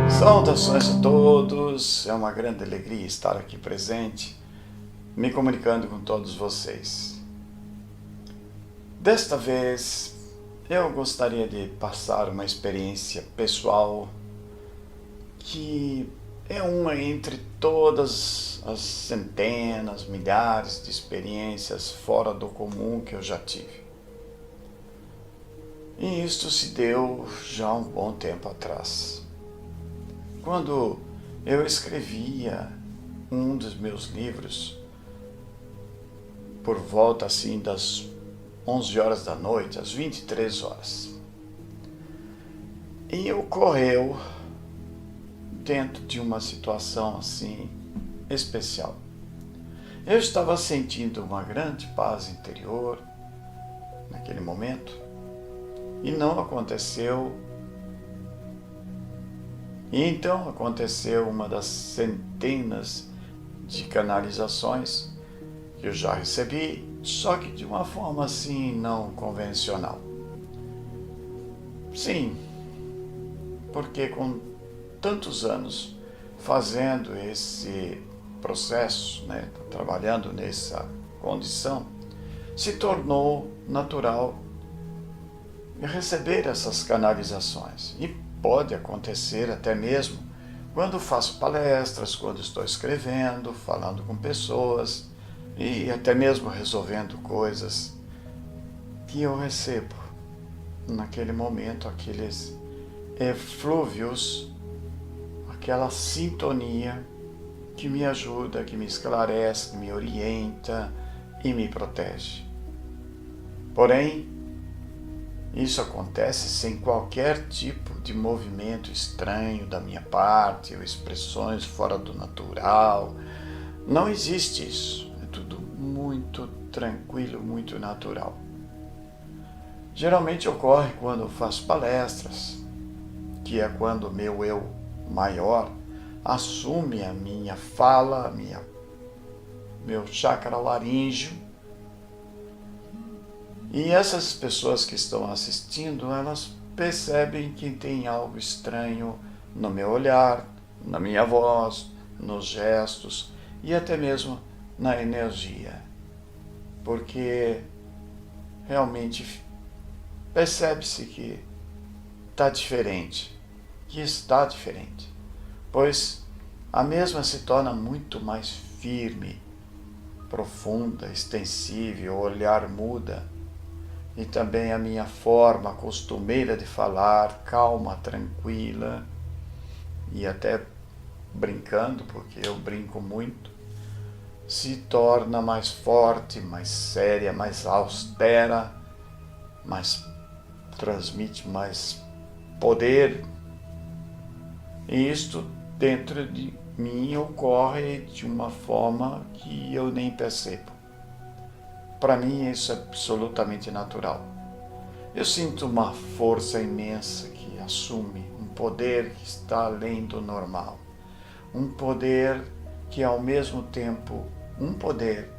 Saudações a todos, é uma grande alegria estar aqui presente, me comunicando com todos vocês. Desta vez, eu gostaria de passar uma experiência pessoal que é uma entre todas as centenas, milhares de experiências fora do comum que eu já tive. E isto se deu já há um bom tempo atrás. Quando eu escrevia um dos meus livros, por volta assim das 11 horas da noite, às 23 horas. E ocorreu dentro de uma situação assim especial. Eu estava sentindo uma grande paz interior naquele momento e não aconteceu. E então aconteceu uma das centenas de canalizações que eu já recebi, só que de uma forma assim não convencional. Sim, porque com tantos anos fazendo esse processo, trabalhando nessa condição, se tornou natural receber essas canalizações. E pode acontecer até mesmo quando faço palestras, quando estou escrevendo, falando com pessoas e até mesmo resolvendo coisas que eu recebo naquele momento, aqueles eflúvios, aquela sintonia que me ajuda, que me esclarece, que me orienta e me protege. Porém, isso acontece sem qualquer tipo de movimento estranho da minha parte ou expressões fora do natural. Não existe isso. É tudo muito tranquilo, muito natural. Geralmente ocorre quando eu faço palestras, que é quando o meu eu maior assume a minha fala, meu chakra laríngeo. E essas pessoas que estão assistindo, elas percebem que tem algo estranho no meu olhar, na minha voz, nos gestos e até mesmo na energia. Porque realmente percebe-se que está diferente, que está diferente, pois a mesma se torna muito mais firme, profunda, extensível, o olhar muda. E também a minha forma costumeira de falar, calma, tranquila, e até brincando, porque eu brinco muito, se torna mais forte, mais séria, mais austera, transmite mais poder. E isto dentro de mim ocorre de uma forma que eu nem percebo. Para mim isso é absolutamente natural. Eu sinto uma força imensa que assume um poder que está além do normal. Um poder que é ao mesmo tempo um poder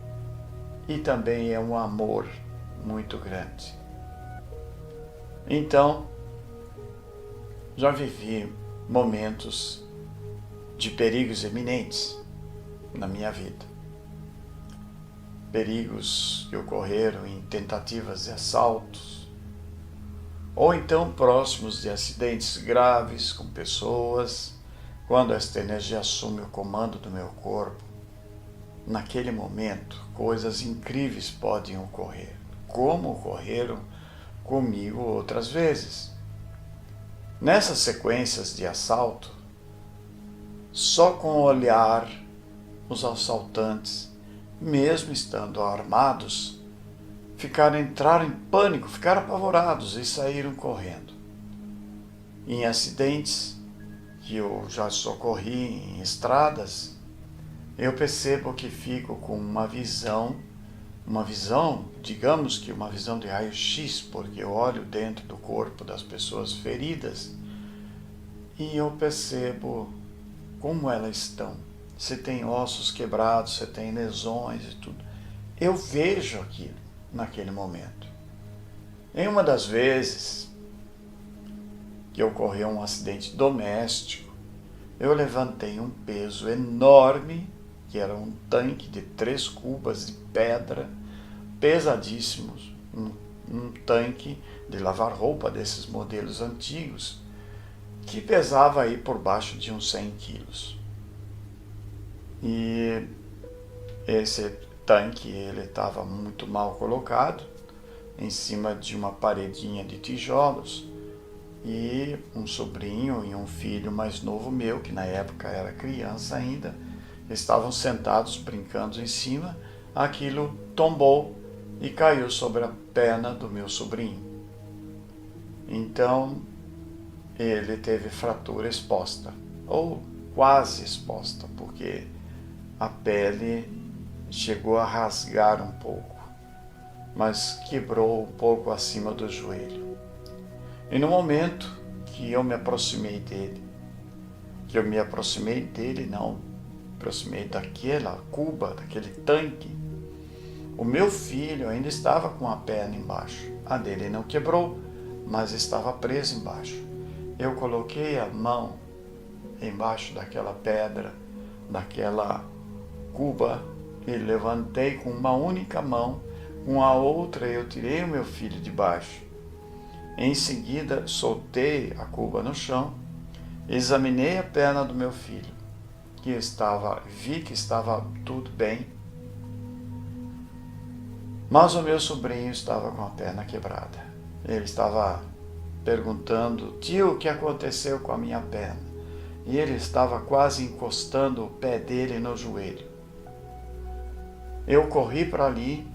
e também é um amor muito grande. Então, já vivi momentos de perigos iminentes na minha vida. Perigos que ocorreram em tentativas de assaltos, ou então próximos de acidentes graves com pessoas, quando esta energia assume o comando do meu corpo. Naquele momento, coisas incríveis podem ocorrer, como ocorreram comigo outras vezes. Nessas sequências de assalto, só com o olhar, os assaltantes, mesmo estando armados, entraram em pânico, ficaram apavorados e saíram correndo. Em acidentes que eu já socorri em estradas, eu percebo que fico com uma visão, digamos que uma visão de raio-x, porque eu olho dentro do corpo das pessoas feridas e eu percebo como elas estão, você tem ossos quebrados, você tem lesões e tudo. Eu vejo aquilo naquele momento. Em uma das vezes que ocorreu um acidente doméstico, eu levantei um peso enorme, que era um tanque de 3 cubas de pedra, pesadíssimos, um tanque de lavar roupa desses modelos antigos, que pesava aí por baixo de uns 100 quilos. E esse tanque, ele estava muito mal colocado, em cima de uma paredinha de tijolos, e um sobrinho e um filho mais novo meu, que na época era criança ainda, estavam sentados brincando em cima. Aquilo tombou e caiu sobre a perna do meu sobrinho. Então ele teve fratura exposta, ou quase exposta, porque a pele chegou a rasgar um pouco, mas quebrou um pouco acima do joelho. E no momento que eu me aproximei dele, aproximei daquela cuba, daquele tanque, o meu filho ainda estava com a perna embaixo. A dele não quebrou, mas estava presa embaixo. Eu coloquei a mão embaixo daquela pedra, daquela cuba, e levantei com uma única mão. Com a outra eu tirei o meu filho de baixo. Em seguida soltei a cuba no chão, examinei a perna do meu filho, vi que estava tudo bem, mas o meu sobrinho estava com a perna quebrada. Ele estava perguntando: tio, o que aconteceu com a minha perna? E ele estava quase encostando o pé dele no joelho. Eu corri para ali,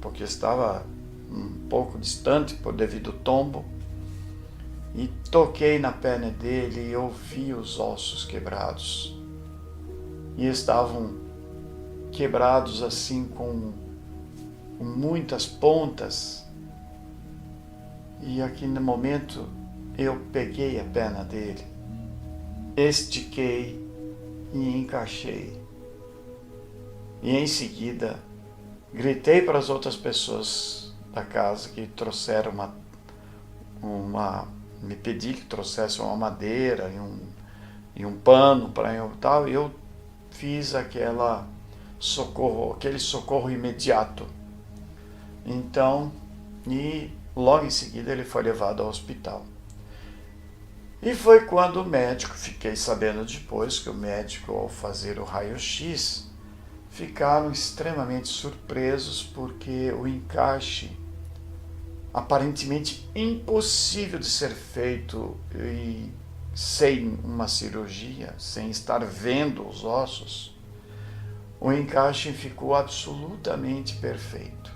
porque estava um pouco distante devido ao tombo, e toquei na perna dele e ouvi os ossos quebrados. E estavam quebrados assim com muitas pontas. E aqui no momento eu peguei a perna dele, estiquei e encaixei. E em seguida gritei para as outras pessoas da casa que trouxeram me pedi que trouxessem uma madeira e um pano para eu tal, e eu fiz aquele socorro imediato. Então, e logo em seguida ele foi levado ao hospital. E foi quando fiquei sabendo depois que o médico, ao fazer o raio-x, ficaram extremamente surpresos porque o encaixe, aparentemente impossível de ser feito e sem uma cirurgia, sem estar vendo os ossos, o encaixe ficou absolutamente perfeito.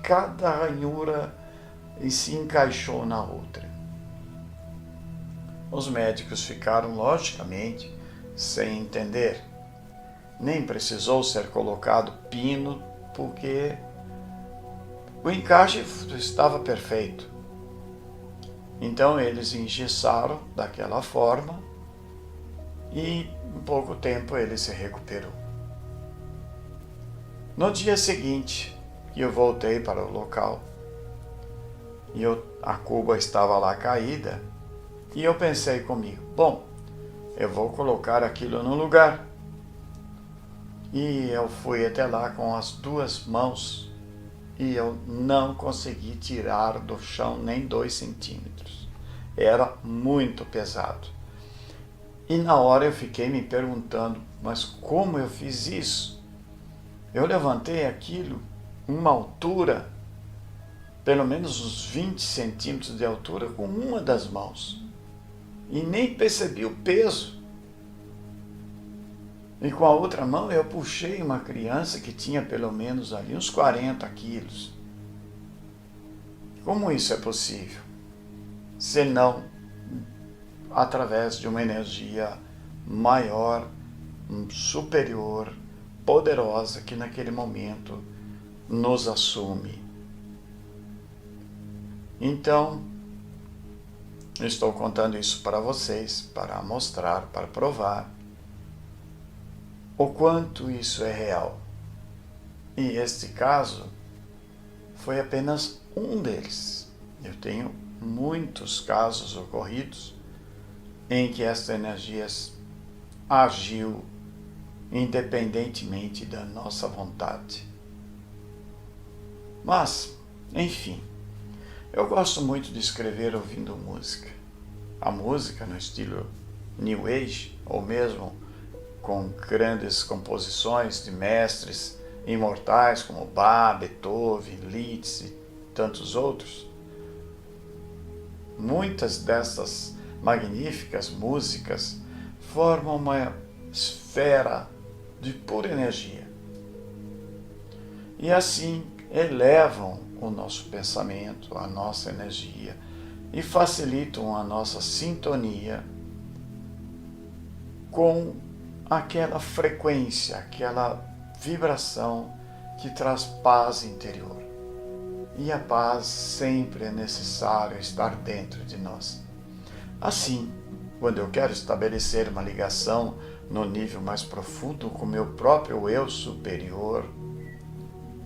Cada ranhura se encaixou na outra. Os médicos ficaram, logicamente, sem entender. Nem precisou ser colocado pino, porque o encaixe estava perfeito. Então eles engessaram daquela forma e em pouco tempo ele se recuperou. No dia seguinte, eu voltei para o local e a cuba estava lá caída, e eu pensei comigo: bom, eu vou colocar aquilo no lugar. E eu fui até lá com as 2 mãos e eu não consegui tirar do chão nem 2 centímetros. Era muito pesado. E na hora eu fiquei me perguntando: mas como eu fiz isso? Eu levantei aquilo uma altura, pelo menos uns 20 centímetros de altura, com uma das mãos. E nem percebi o peso. E com a outra mão eu puxei uma criança que tinha pelo menos ali uns 40 quilos. Como isso é possível? Senão através de uma energia maior, superior, poderosa, que naquele momento nos assume. Então, estou contando isso para vocês, para mostrar, para provar o quanto isso é real. E este caso foi apenas um deles. Eu tenho muitos casos ocorridos em que esta energia agiu independentemente da nossa vontade. Mas, enfim, eu gosto muito de escrever ouvindo música. A música no estilo New Age, ou mesmo com grandes composições de mestres imortais como Bach, Beethoven, Liszt e tantos outros. Muitas dessas magníficas músicas formam uma esfera de pura energia. E assim elevam o nosso pensamento, a nossa energia e facilitam a nossa sintonia com aquela frequência, aquela vibração que traz paz interior. E a paz sempre é necessário estar dentro de nós. Assim, quando eu quero estabelecer uma ligação no nível mais profundo com meu próprio eu superior,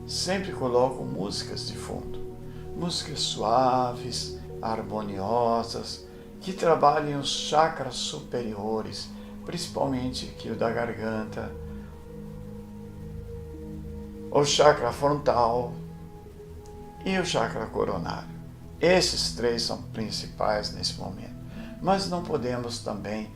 sempre coloco músicas de fundo, músicas suaves, harmoniosas, que trabalhem os chakras superiores, principalmente aqui o da garganta, o chakra frontal e o chakra coronário. Esses três são principais nesse momento. Mas não podemos também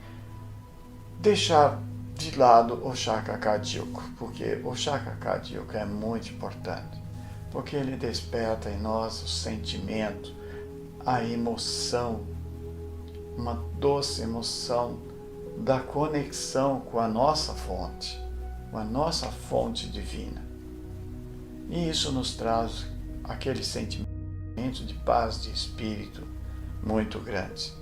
deixar de lado o chakra cardíaco, porque o chakra cardíaco é muito importante, porque ele desperta em nós o sentimento, a emoção, uma doce emoção da conexão com a nossa fonte, com a nossa fonte divina. E isso nos traz aquele sentimento de paz de espírito muito grande.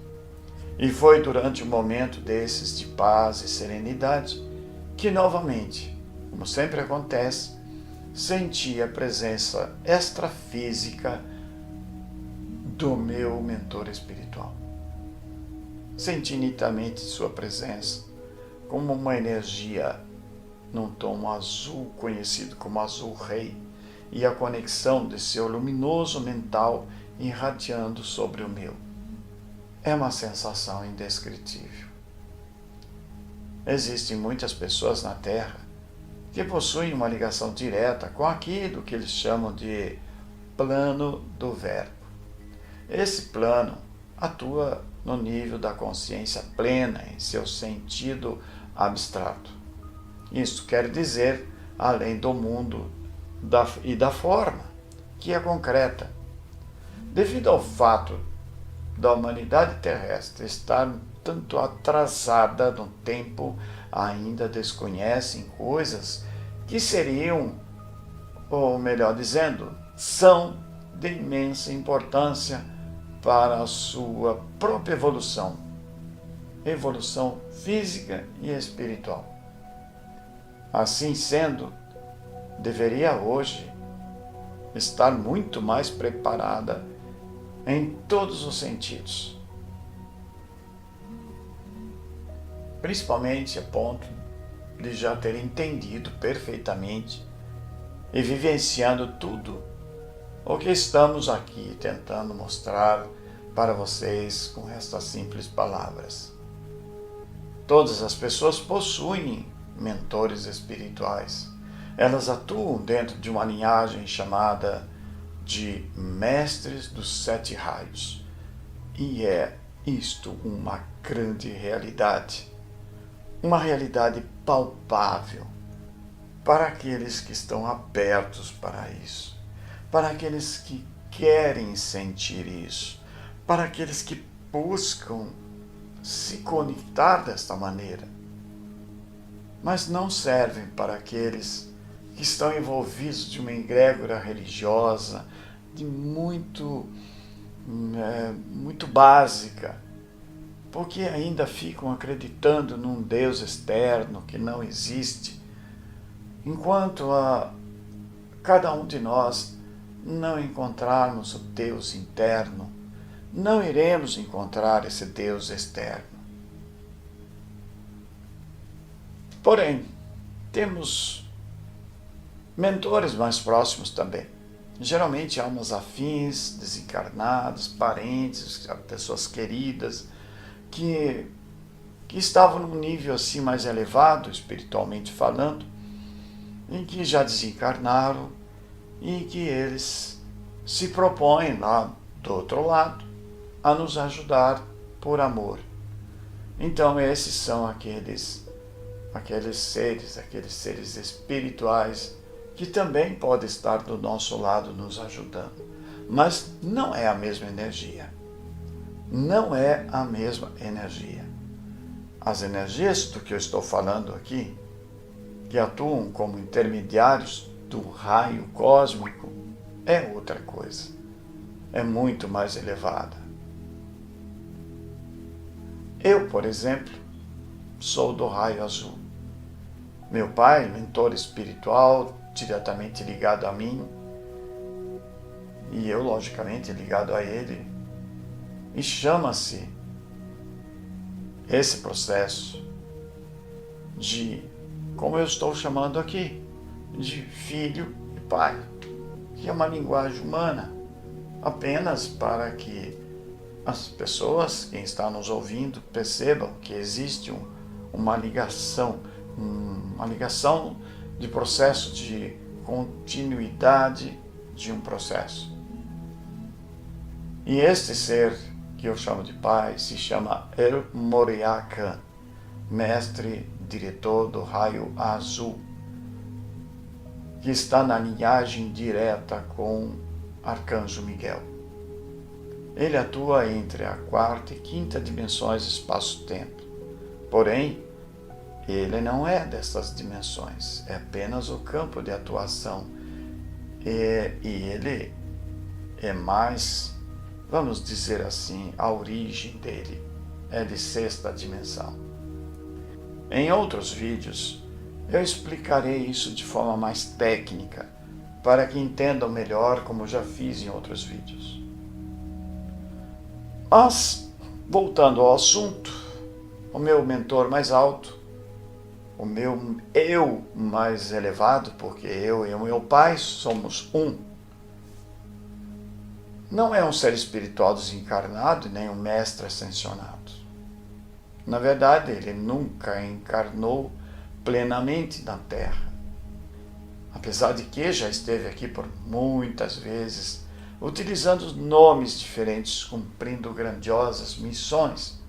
E foi durante um momento desses de paz e serenidade que novamente, como sempre acontece, senti a presença extrafísica do meu mentor espiritual. Senti nitidamente sua presença como uma energia num tom azul, conhecido como azul rei, e a conexão de seu luminoso mental irradiando sobre o meu. É uma sensação indescritível. Existem muitas pessoas na Terra que possuem uma ligação direta com aquilo que eles chamam de plano do verbo. Esse plano atua no nível da consciência plena, em seu sentido abstrato. Isso quer dizer, além do mundo e da forma, que é concreta. Devido ao fato da humanidade terrestre estar tanto atrasada no tempo, ainda desconhecem coisas que seriam, ou melhor dizendo, são de imensa importância para a sua própria evolução física e espiritual. Assim sendo, deveria hoje estar muito mais preparada em todos os sentidos, principalmente a ponto de já ter entendido perfeitamente e vivenciando tudo o que estamos aqui tentando mostrar para vocês com estas simples palavras. Todas as pessoas possuem mentores espirituais. Elas atuam dentro de uma linhagem chamada de Mestres dos Sete Raios. E é isto uma grande realidade. Uma realidade palpável para aqueles que estão abertos para isso, para aqueles que querem sentir isso, para aqueles que buscam se conectar desta maneira. Mas não servem para aqueles que estão envolvidos de uma egrégora religiosa de muito básica, porque ainda ficam acreditando num Deus externo que não existe, enquanto cada um de nós não encontrarmos o Deus interno, não iremos encontrar esse Deus externo. Porém, temos mentores mais próximos também. Geralmente almas afins, desencarnados, parentes, pessoas queridas, que estavam num nível assim mais elevado, espiritualmente falando, em que já desencarnaram e que eles se propõem lá do outro lado a nos ajudar por amor. Então esses são aqueles seres espirituais que também podem estar do nosso lado nos ajudando. Mas não é a mesma energia. Não é a mesma energia. As energias do que eu estou falando aqui, que atuam como intermediários do raio cósmico, é outra coisa. É muito mais elevada. Eu, por exemplo, sou do raio azul. Meu pai, mentor espiritual, diretamente ligado a mim, e eu, logicamente, ligado a ele, e chama-se esse processo de, como eu estou chamando aqui, de filho e pai, que é uma linguagem humana, apenas para que as pessoas, quem está nos ouvindo, percebam que existe uma ligação de processo de continuidade de um processo. E este ser que eu chamo de pai se chama El Moryakan, mestre diretor do raio azul, que está na linhagem direta com Arcanjo Miguel. Ele atua entre a quarta e quinta dimensões espaço-tempo. Porém, ele não é dessas dimensões, é apenas o campo de atuação. E ele é mais, vamos dizer assim, a origem dele é de sexta dimensão. Em outros vídeos, eu explicarei isso de forma mais técnica, para que entendam melhor, como já fiz em outros vídeos. Mas, voltando ao assunto, o meu mentor mais alto, o meu eu mais elevado, porque eu e o meu pai somos um, não é um ser espiritual desencarnado nem um mestre ascensionado. Na verdade, ele nunca encarnou plenamente na Terra. Apesar de que já esteve aqui por muitas vezes, utilizando nomes diferentes, cumprindo grandiosas missões.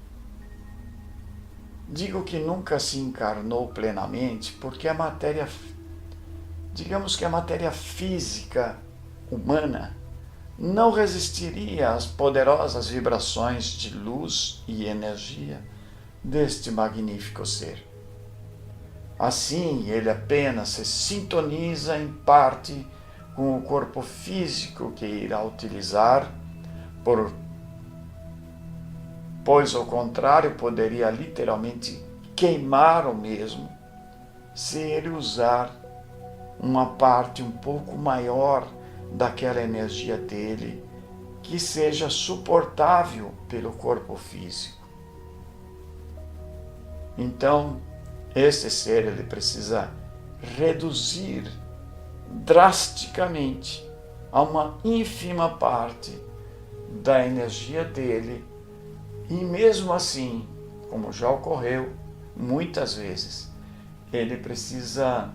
Digo que nunca se encarnou plenamente porque a matéria, digamos que a matéria física humana, não resistiria às poderosas vibrações de luz e energia deste magnífico ser. Assim, ele apenas se sintoniza em parte com o corpo físico que irá utilizar, pois ao contrário poderia literalmente queimar o mesmo se ele usar uma parte um pouco maior daquela energia dele que seja suportável pelo corpo físico. Então, esse ser ele precisa reduzir drasticamente a uma ínfima parte da energia dele, e mesmo assim, como já ocorreu muitas vezes, ele precisa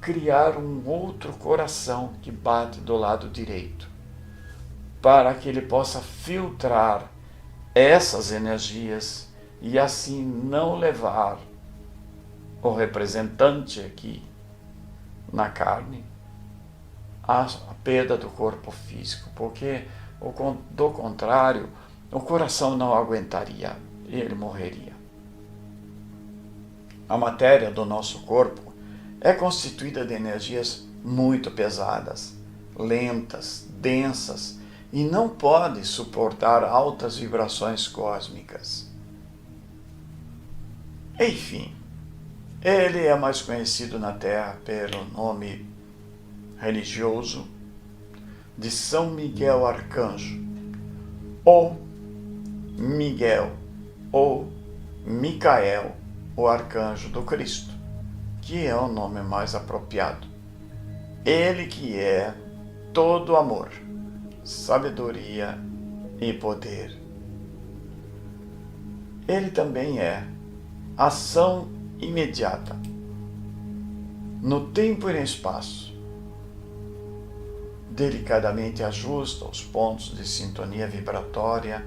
criar um outro coração que bate do lado direito, para que ele possa filtrar essas energias e assim não levar o representante aqui na carne a perda do corpo físico, porque do contrário o coração não aguentaria e ele morreria. A matéria do nosso corpo é constituída de energias muito pesadas, lentas, densas e não pode suportar altas vibrações cósmicas. Enfim, ele é mais conhecido na Terra pelo nome religioso de São Miguel Arcanjo, ou Miguel, ou Micael, o Arcanjo do Cristo, que é o nome mais apropriado. Ele que é todo amor, sabedoria e poder. Ele também é ação imediata, no tempo e no espaço. Delicadamente ajusta os pontos de sintonia vibratória,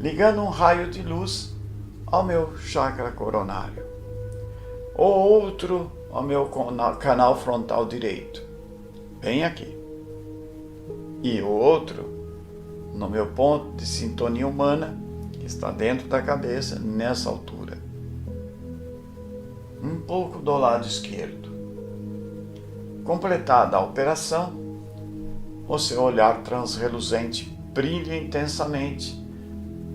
ligando um raio de luz ao meu chakra coronário, ou outro ao meu canal frontal direito, bem aqui, e o outro no meu ponto de sintonia humana, que está dentro da cabeça, nessa altura, um pouco do lado esquerdo. Completada a operação, o seu olhar transreluzente brilha intensamente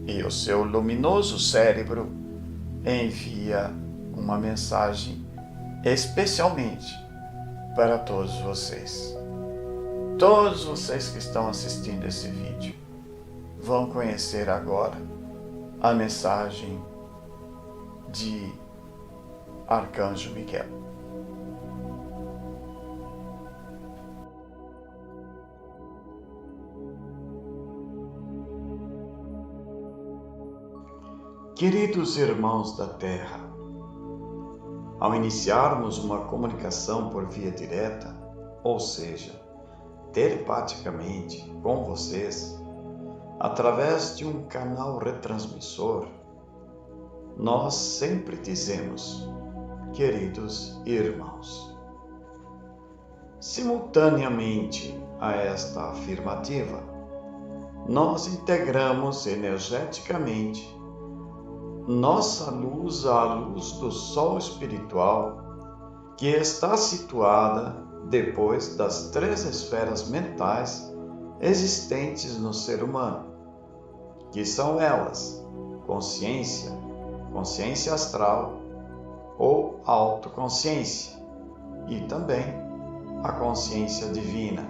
e o seu luminoso cérebro envia uma mensagem especialmente para todos vocês. Todos vocês que estão assistindo esse vídeo vão conhecer agora a mensagem de Arcanjo Miguel. Queridos irmãos da Terra, ao iniciarmos uma comunicação por via direta, ou seja, telepaticamente com vocês, através de um canal retransmissor, nós sempre dizemos, queridos irmãos. Simultaneamente a esta afirmativa, nós integramos energeticamente nossa luz à luz do Sol espiritual, que está situada depois das 3 esferas mentais existentes no ser humano, que são elas: consciência, consciência astral ou autoconsciência, e também a consciência divina.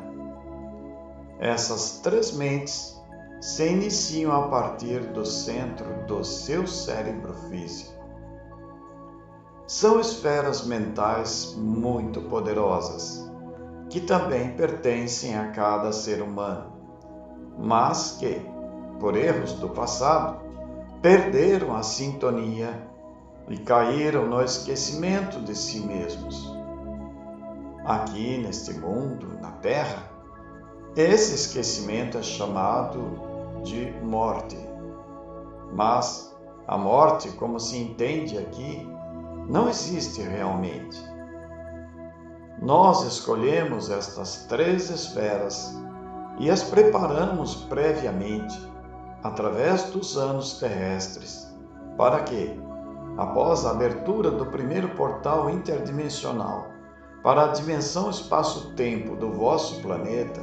Essas 3 mentes se iniciam a partir do centro do seu cérebro físico. São esferas mentais muito poderosas, que também pertencem a cada ser humano, mas que, por erros do passado, perderam a sintonia e caíram no esquecimento de si mesmos. Aqui neste mundo, na Terra, esse esquecimento é chamado de morte. Mas a morte, como se entende aqui, não existe realmente. Nós escolhemos estas 3 esferas e as preparamos previamente, através dos anos terrestres, para que, após a abertura do primeiro portal interdimensional para a dimensão espaço-tempo do vosso planeta,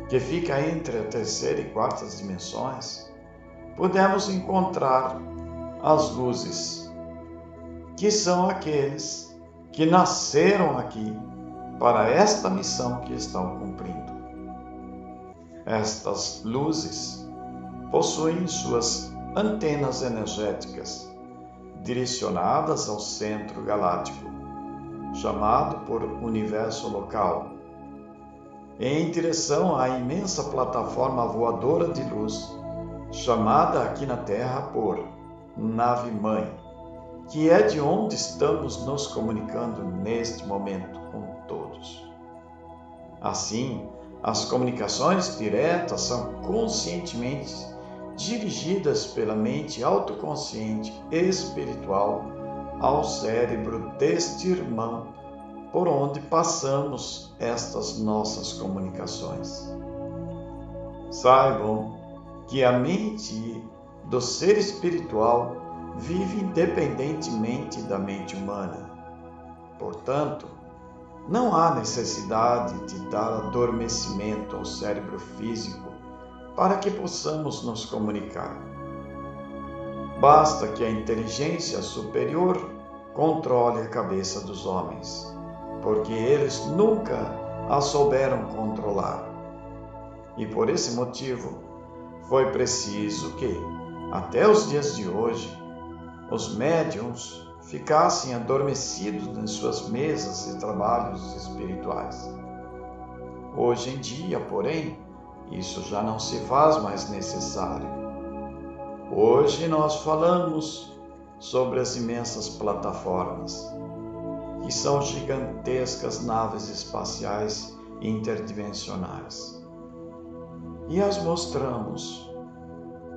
que fica entre a 3ª e 4ª dimensões, podemos encontrar as luzes, que são aqueles que nasceram aqui para esta missão que estão cumprindo. Estas luzes possuem suas antenas energéticas direcionadas ao centro galáctico, chamado por universo local, em direção à imensa plataforma voadora de luz, chamada aqui na Terra por Nave-Mãe, que é de onde estamos nos comunicando neste momento com todos. Assim, as comunicações diretas são conscientemente dirigidas pela mente autoconsciente e espiritual ao cérebro deste irmão, por onde passamos estas nossas comunicações. Saibam que a mente do ser espiritual vive independentemente da mente humana. Portanto, não há necessidade de dar adormecimento ao cérebro físico para que possamos nos comunicar. Basta que a inteligência superior controle a cabeça dos homens, porque eles nunca a souberam controlar. E por esse motivo, foi preciso que, até os dias de hoje, os médiuns ficassem adormecidos em suas mesas e trabalhos espirituais. Hoje em dia, porém, isso já não se faz mais necessário. Hoje nós falamos sobre as imensas plataformas, que são gigantescas naves espaciais interdimensionais, e as mostramos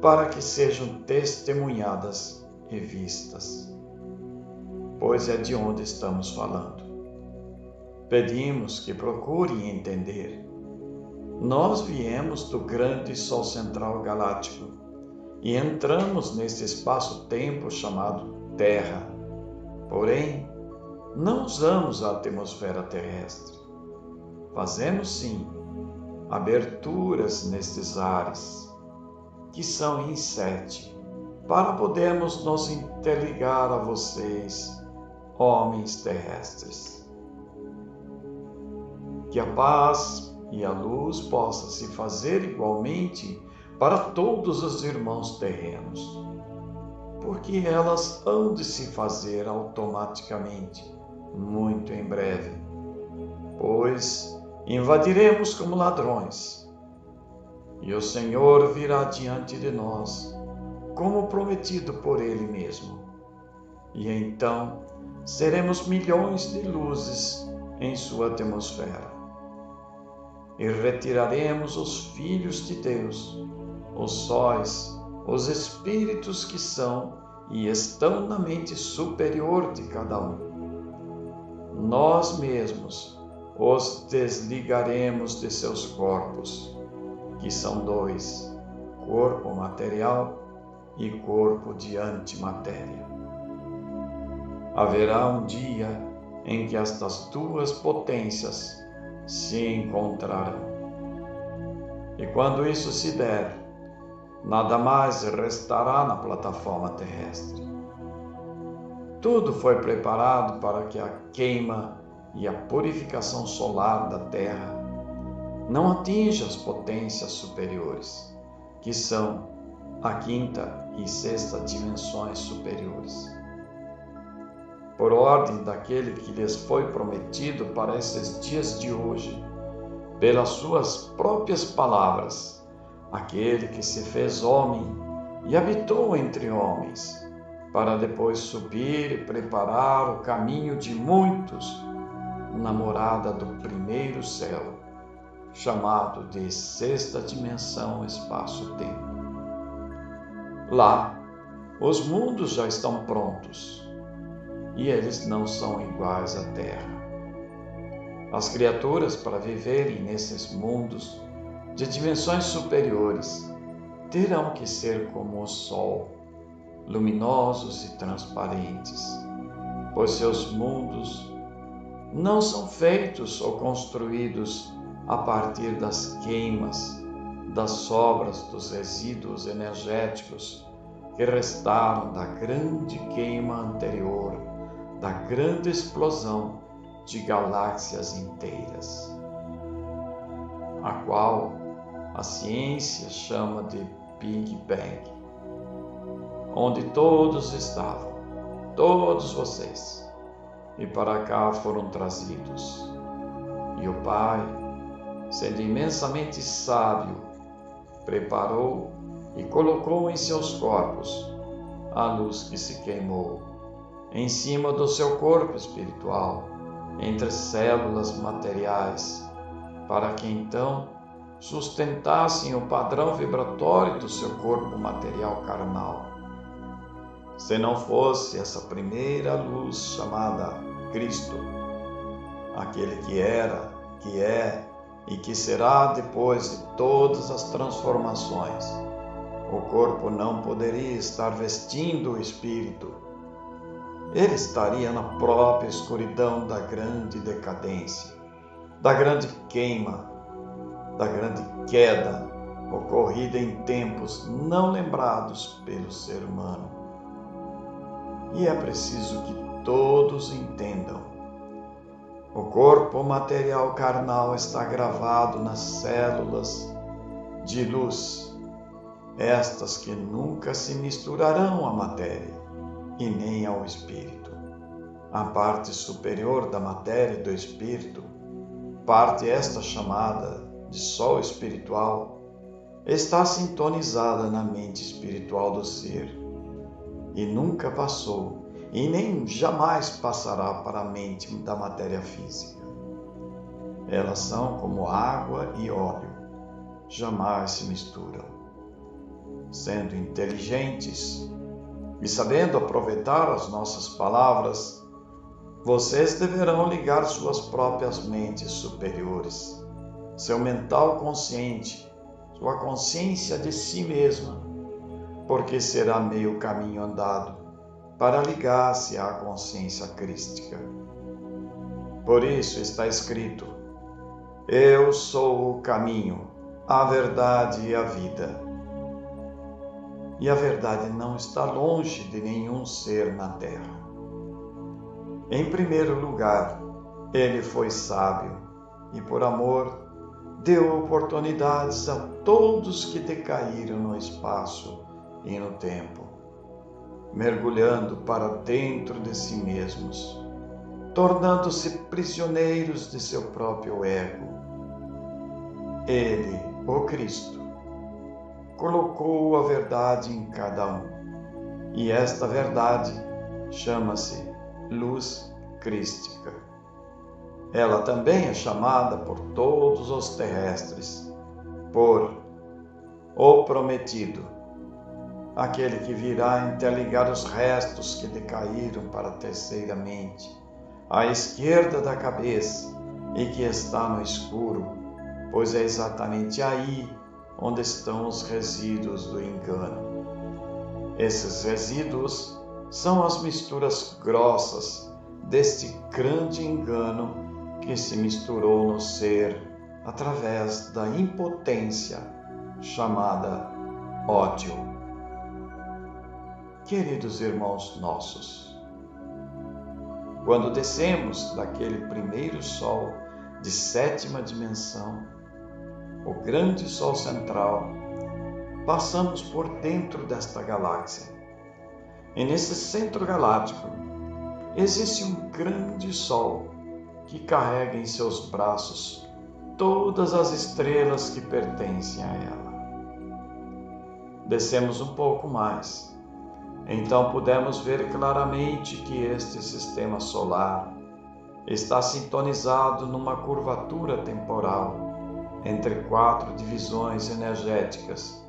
para que sejam testemunhadas e vistas, pois é de onde estamos falando. Pedimos que procurem entender. Nós viemos do grande Sol Central Galáctico e entramos nesse espaço-tempo chamado Terra. Porém, não usamos a atmosfera terrestre. Fazemos sim aberturas nestes ares, que são em 7, para podermos nos interligar a vocês, homens terrestres. Que a paz e a luz possa se fazer igualmente para todos os irmãos terrenos, porque elas hão de se fazer automaticamente, muito em breve, pois invadiremos como ladrões, e o Senhor virá diante de nós, como prometido por Ele mesmo, e então seremos milhões de luzes em sua atmosfera, e retiraremos os filhos de Deus, os sóis, os espíritos que são e estão na mente superior de cada um. Nós mesmos os desligaremos de seus corpos, que são 2, corpo material e corpo de antimatéria. Haverá um dia em que estas duas potências se encontrarão. E quando isso se der, nada mais restará na plataforma terrestre. Tudo foi preparado para que a queima e a purificação solar da Terra não atinja as potências superiores, que são a 5ª e 6ª dimensões superiores. Por ordem daquele que lhes foi prometido para esses dias de hoje, pelas suas próprias palavras, aquele que se fez homem e habitou entre homens, para depois subir e preparar o caminho de muitos na morada do primeiro céu, chamado de 6ª dimensão espaço-tempo. Lá, os mundos já estão prontos, e eles não são iguais à Terra. As criaturas, para viverem nesses mundos de dimensões superiores, terão que ser como o Sol, luminosos e transparentes, pois seus mundos não são feitos ou construídos a partir das queimas, das sobras dos resíduos energéticos que restaram da grande queima anterior, da grande explosão de galáxias inteiras, a qual a ciência chama de Big Bang, onde todos estavam, todos vocês, e para cá foram trazidos. E o Pai, sendo imensamente sábio, preparou e colocou em seus corpos a luz que se queimou, em cima do seu corpo espiritual, entre células materiais, para que então sustentassem o padrão vibratório do seu corpo material carnal. Se não fosse essa primeira luz chamada Cristo, aquele que era, que é e que será depois de todas as transformações, o corpo não poderia estar vestindo o espírito. Ele estaria na própria escuridão da grande decadência, da grande queima, da grande queda ocorrida em tempos não lembrados pelo ser humano. E é preciso que todos entendam. O corpo material carnal está gravado nas células de luz, estas que nunca se misturarão à matéria e nem ao espírito. A parte superior da matéria e do espírito, parte esta chamada de sol espiritual, está sintonizada na mente espiritual do ser e nunca passou e nem jamais passará para a mente da matéria física. Elas são como água e óleo, jamais se misturam. Sendo inteligentes e sabendo aproveitar as nossas palavras, vocês deverão ligar suas próprias mentes superiores, seu mental consciente, sua consciência de si mesma, porque será meio caminho andado para ligar-se à consciência crística. Por isso está escrito: Eu sou o caminho, a verdade e a vida. E a verdade não está longe de nenhum ser na terra. Em primeiro lugar, ele foi sábio e, por amor, deu oportunidades a todos que decaíram no espaço e no tempo, mergulhando para dentro de si mesmos, tornando-se prisioneiros de seu próprio ego. Ele, o Cristo, colocou a verdade em cada um, e esta verdade chama-se luz crística. Ela também é chamada por todos os terrestres por o prometido, aquele que virá interligar os restos que decaíram para a terceira mente, à esquerda da cabeça, e que está no escuro, pois é exatamente aí onde estão os resíduos do engano. Esses resíduos são as misturas grossas deste grande engano que se misturou no ser através da impotência chamada ódio. Queridos irmãos nossos, quando descemos daquele primeiro sol de sétima dimensão, o grande sol central, passamos por dentro desta galáxia. E nesse centro galáctico existe um grande sol que carrega em seus braços todas as estrelas que pertencem a ela. Descemos um pouco mais, então pudemos ver claramente que este sistema solar está sintonizado numa curvatura temporal entre 4 divisões energéticas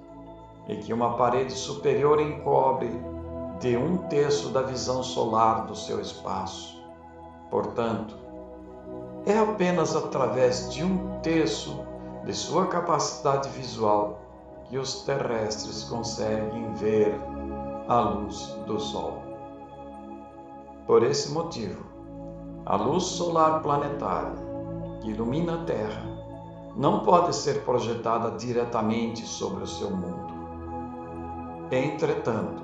e que uma parede superior encobre de 1/3 da visão solar do seu espaço. Portanto, é apenas através de 1/3 de sua capacidade visual que os terrestres conseguem ver a luz do Sol. Por esse motivo, a luz solar planetária que ilumina a Terra não pode ser projetada diretamente sobre o seu mundo. Entretanto,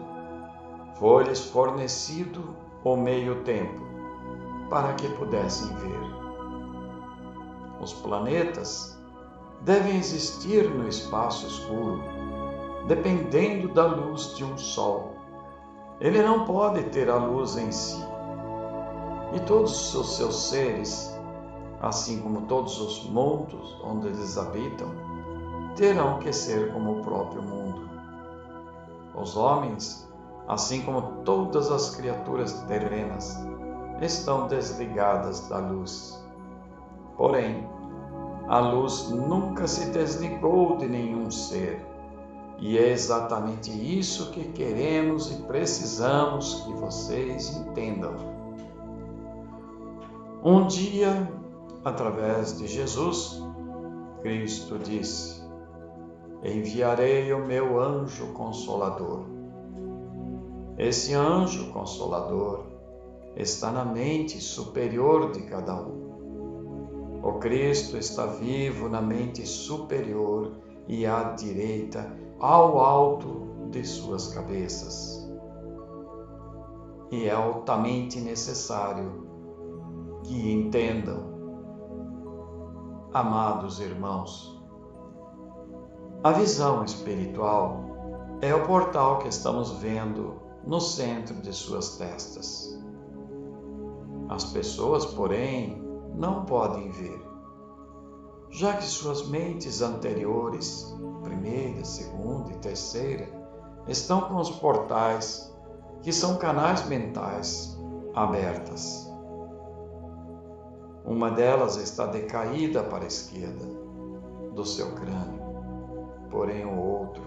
foi-lhes fornecido o meio-tempo para que pudessem ver. Os planetas devem existir no espaço escuro, dependendo da luz de um sol. Ele não pode ter a luz em si. E todos os seus seres, assim como todos os mundos onde eles habitam, terão que ser como o próprio mundo. Os homens, assim como todas as criaturas terrenas, estão desligadas da luz. Porém, a luz nunca se desligou de nenhum ser, e é exatamente isso que queremos e precisamos que vocês entendam. Um dia, através de Jesus, Cristo disse: enviarei o meu anjo consolador. Esse anjo consolador está na mente superior de cada um. O Cristo está vivo na mente superior e à direita, ao alto de suas cabeças. E é altamente necessário que entendam, amados irmãos, a visão espiritual é o portal que estamos vendo no centro de suas testas. As pessoas, porém, não podem ver, já que suas mentes anteriores, primeira, segunda e terceira, estão com os portais, que são canais mentais, abertas. Uma delas está decaída para a esquerda do seu crânio, porém o outro,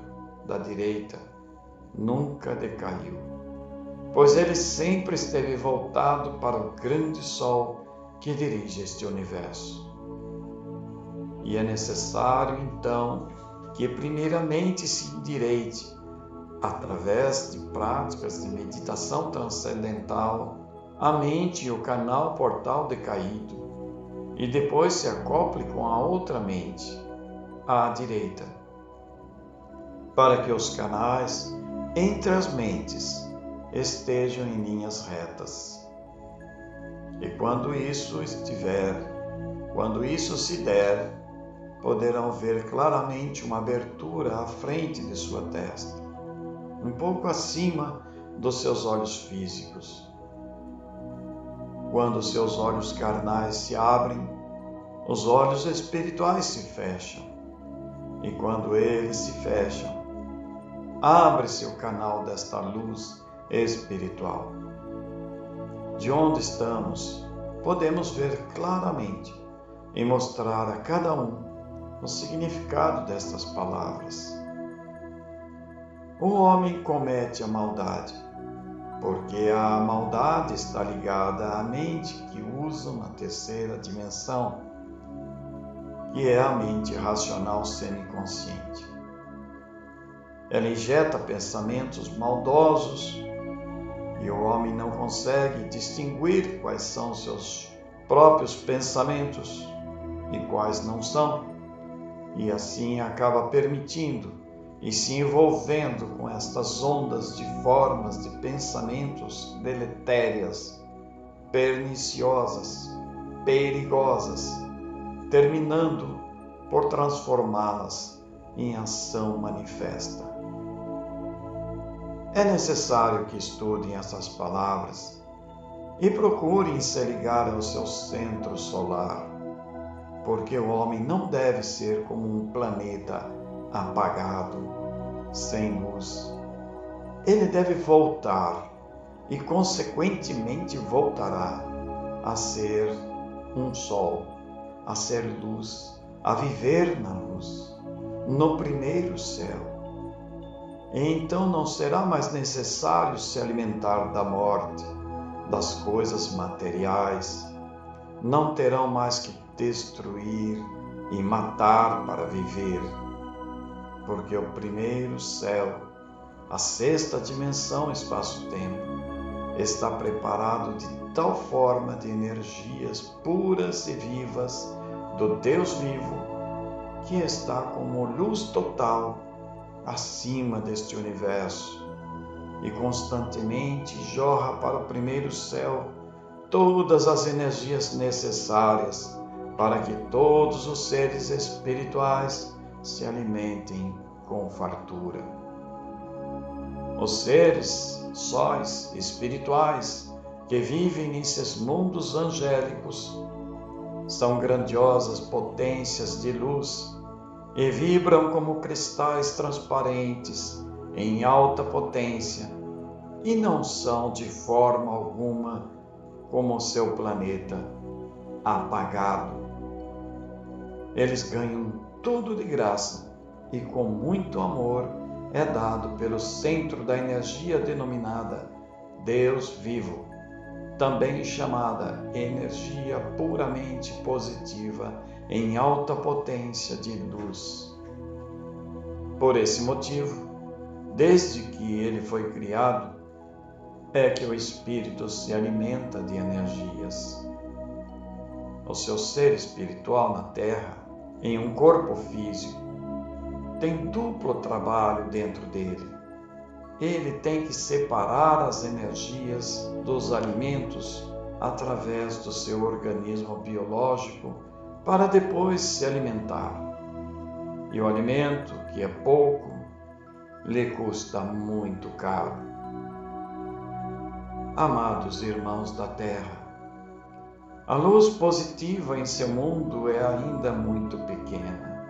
da direita, nunca decaiu, pois ele sempre esteve voltado para o grande sol que dirige este universo. E é necessário, então, que primeiramente se endireite, através de práticas de meditação transcendental, a mente e o canal portal decaído, e depois se acople com a outra mente, à direita, para que os canais entre as mentes estejam em linhas retas. E quando isso se der, poderão ver claramente uma abertura à frente de sua testa, um pouco acima dos seus olhos físicos. Quando seus olhos carnais se abrem, os olhos espirituais se fecham. E quando eles se fecham, abre-se o canal desta luz espiritual. De onde estamos, podemos ver claramente e mostrar a cada um o significado destas palavras. O homem comete a maldade, porque a maldade está ligada à mente que usam na terceira dimensão, que é a mente racional semiconsciente. Ela injeta pensamentos maldosos e o homem não consegue distinguir quais são seus próprios pensamentos e quais não são, e assim acaba permitindo e se envolvendo com estas ondas de formas de pensamentos deletérias, perniciosas, perigosas, terminando por transformá-las em ação manifesta. É necessário que estudem essas palavras e procurem se ligar ao seu centro solar, porque o homem não deve ser como um planeta apagado, sem luz. Ele deve voltar e, consequentemente, voltará a ser um sol, a ser luz, a viver na luz, no primeiro céu. E então não será mais necessário se alimentar da morte, das coisas materiais, não terão mais que destruir e matar para viver, porque o primeiro céu, a sexta dimensão espaço-tempo, está preparado de tal forma de energias puras e vivas do Deus vivo, que está como luz total acima deste universo e constantemente jorra para o primeiro céu todas as energias necessárias para que todos os seres espirituais se alimentem com fartura. Os seres sóis espirituais que vivem nesses mundos angélicos são grandiosas potências de luz e vibram como cristais transparentes em alta potência e não são de forma alguma como o seu planeta apagado. Eles ganham tudo de graça e com muito amor é dado pelo centro da energia denominada Deus vivo, também chamada energia puramente positiva em alta potência de luz. Por esse motivo, desde que ele foi criado, é que o espírito se alimenta de energias. O seu ser espiritual na Terra, em um corpo físico, tem duplo trabalho dentro dele. Ele tem que separar as energias dos alimentos através do seu organismo biológico para depois se alimentar. E o alimento, que é pouco, lhe custa muito caro. Amados irmãos da Terra, A luz positiva em seu mundo é ainda muito pequena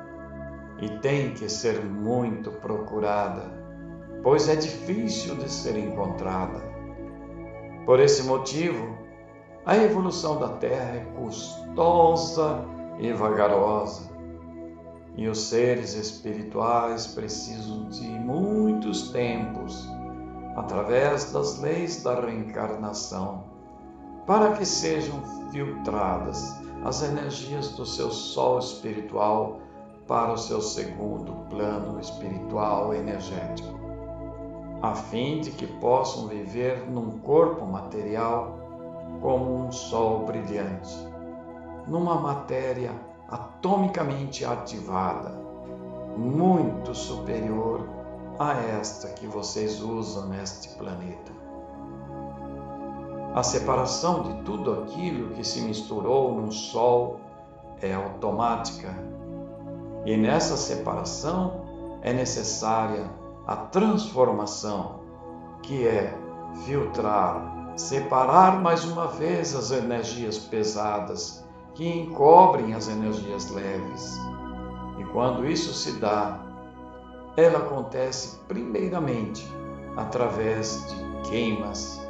e tem que ser muito procurada, pois é difícil de ser encontrada. Por esse motivo, a evolução da Terra é custosa e vagarosa, e os seres espirituais precisam de muitos tempos, através das leis da reencarnação, para que sejam filtradas as energias do seu sol espiritual para o seu segundo plano espiritual energético, a fim de que possam viver num corpo material como um sol brilhante, numa matéria atomicamente ativada, muito superior a esta que vocês usam neste planeta. A separação de tudo aquilo que se misturou num sol é automática, e nessa separação é necessária a transformação, que é filtrar, separar mais uma vez as energias pesadas que encobrem as energias leves. E quando isso se dá, ela acontece primeiramente através de queimas.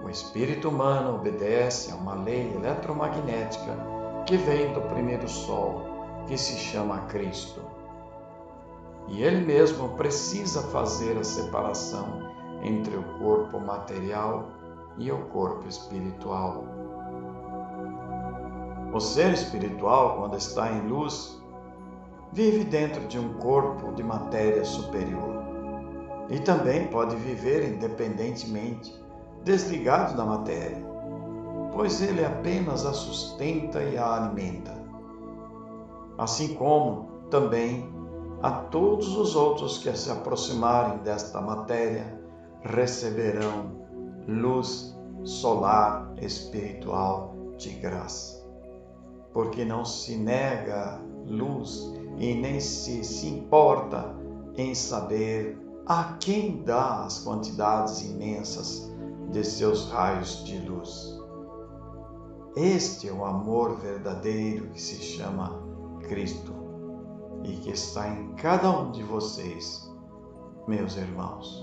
O espírito humano obedece a uma lei eletromagnética que vem do primeiro sol, que se chama Cristo. E ele mesmo precisa fazer a separação entre o corpo material e o corpo espiritual. O ser espiritual, quando está em luz, vive dentro de um corpo de matéria superior e também pode viver independentemente, desligado da matéria, pois ele apenas a sustenta e a alimenta. Assim como também a todos os outros que se aproximarem desta matéria receberão luz solar espiritual de graça, porque não se nega luz e nem se importa em saber a quem dá as quantidades imensas de seus raios de luz. Este é o amor verdadeiro que se chama Cristo e que está em cada um de vocês, meus irmãos.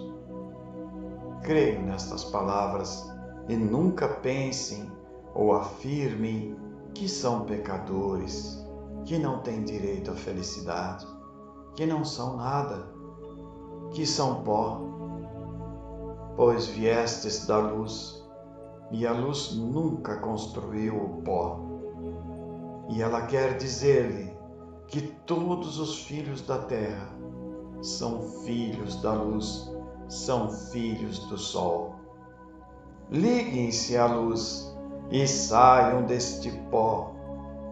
Creio nestas palavras e nunca pensem ou afirmem que são pecadores, que não têm direito à felicidade, que não são nada, que são pó, pois viestes da luz, e a luz nunca construiu o pó. E ela quer dizer-lhe que todos os filhos da terra são filhos da luz, são filhos do sol. Liguem-se à luz e saiam deste pó,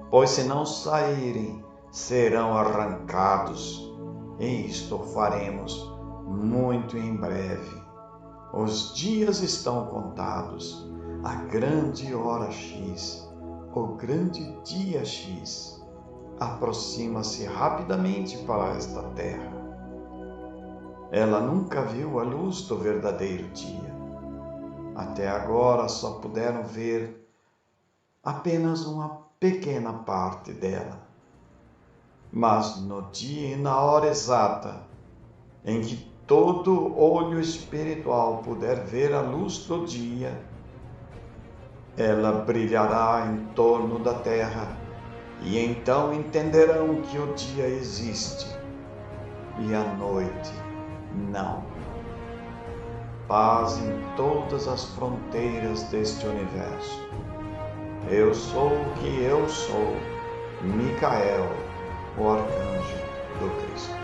pois se não saírem, serão arrancados, e isto faremos muito em breve. Os dias estão contados, a grande hora X, o grande dia X, aproxima-se rapidamente para esta terra. Ela nunca viu a luz do verdadeiro dia. Até agora só puderam ver apenas uma pequena parte dela. Mas no dia e na hora exata em que todo olho espiritual puder ver a luz do dia, ela brilhará em torno da terra, e então entenderão que o dia existe e a noite não. Paz em todas as fronteiras deste universo. Eu sou o que eu sou, Micael, o arcanjo do Cristo.